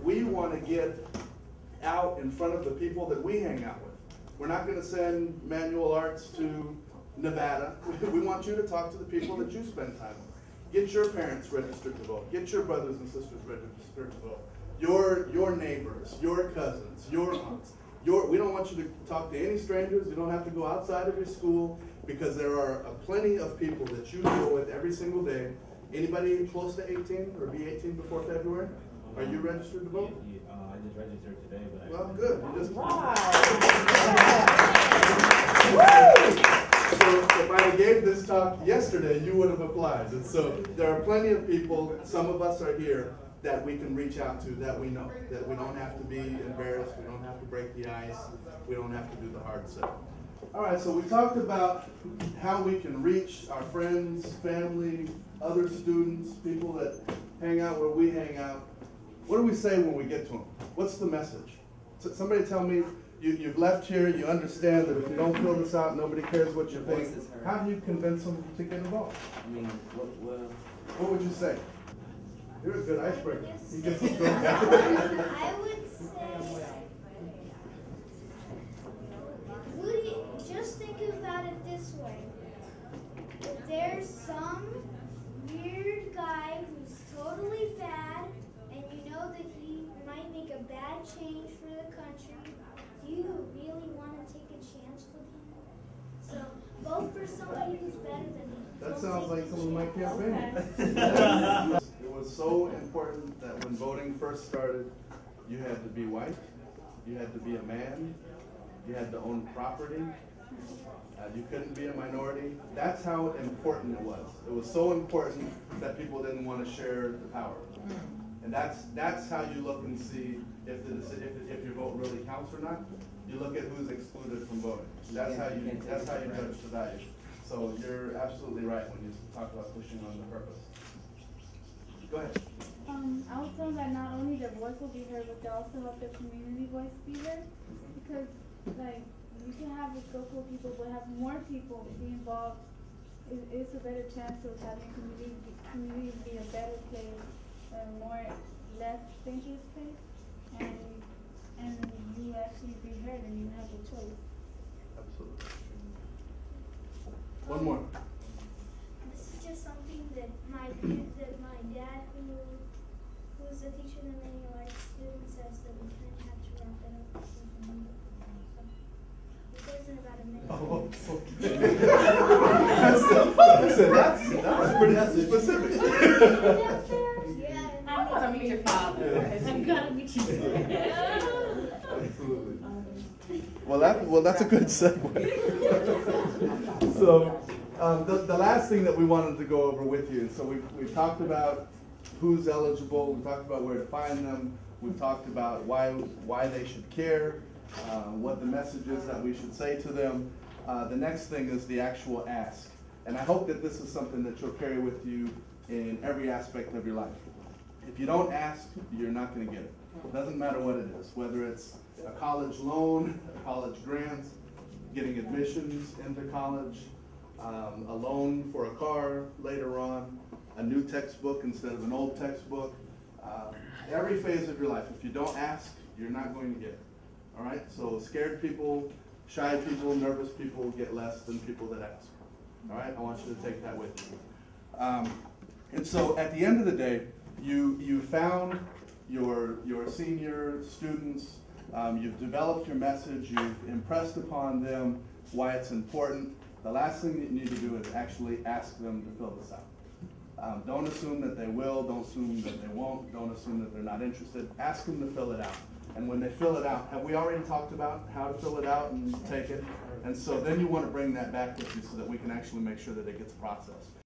We want to get out in front of the people that we hang out with. We're not going to send Manual Arts to Nevada. We want you to talk to the people that you spend time with. Get your parents registered to vote. Get your brothers and sisters registered to vote. Your neighbors, your cousins, your aunts. We don't want you to talk to any strangers. You don't have to go outside of your school, because there are plenty of people that you deal with every single day. Anybody close to 18 or be 18 before February? Are you registered to vote? I just registered today, but well, good. You just So if I gave this talk yesterday, you would have applied. And so there are plenty of people, some of us are here, that we can reach out to, that we know, that we don't have to be embarrassed, we don't have to break the ice, we don't have to do the hard sell. All right, so we talked about how we can reach our friends, family, other students, people that hang out where we hang out. What do we say when we get to them? What's the message? Somebody tell me, you've left here, you understand that if you don't fill this out, nobody cares what you think. How do you convince them to get involved? I mean, what would you say? You're a good icebreaker. You get some I would say, just think about it this way. If there's some weird guy who's totally bad, and you know that he might make a bad change for the country, do you really want to take a chance with him? So vote for somebody who's better than you. That sounds like some of my campaign. It was so important that when voting first started, you had to be white, you had to be a man, you had to own property, you couldn't be a minority. That's how important it was. It was so important that people didn't want to share the power. And that's how you look and see if your vote really counts or not. You look at who's excluded from voting. That's how you judge the value. So you're absolutely right when you talk about pushing on the purpose. Go ahead. I was told that not only their voice will be heard, but they also have their community voice be heard. Because, like, you can have a couple of people, but have more people be involved. It's a better chance of having community be a better place, a less dangerous place, and you actually be heard and you have a choice. Absolutely. One more. This is just something that my dad, who was a teacher in the manual arts student, says that we kind of have to wrap it up. It goes in about a minute. Oh, okay. That's pretty specific. Yeah. I want to meet your father. I'm gonna meet you. Absolutely. Well, that's a good segue. So, the last thing that we wanted to go over with you, so we've talked about who's eligible, we talked about where to find them, we've talked about why they should care, what the message is that we should say to them. The next thing is the actual ask. And I hope that this is something that you'll carry with you in every aspect of your life. If you don't ask, you're not going to get it. It doesn't matter what it is, whether it's a college loan, a college grant, getting admissions into college, a loan for a car later on, a new textbook instead of an old textbook. Every phase of your life, if you don't ask, you're not going to get it. All right? So scared people, shy people, nervous people get less than people that ask. All right? I want you to take that with you. And so at the end of the day, you found your senior students, you've developed your message, you've impressed upon them why it's important. The last thing that you need to do is actually ask them to fill this out. Don't assume that they will, don't assume that they won't, don't assume that they're not interested. Ask them to fill it out. And when they fill it out, have we already talked about how to fill it out and take it? And so then you want to bring that back with you so that we can actually make sure that it gets processed.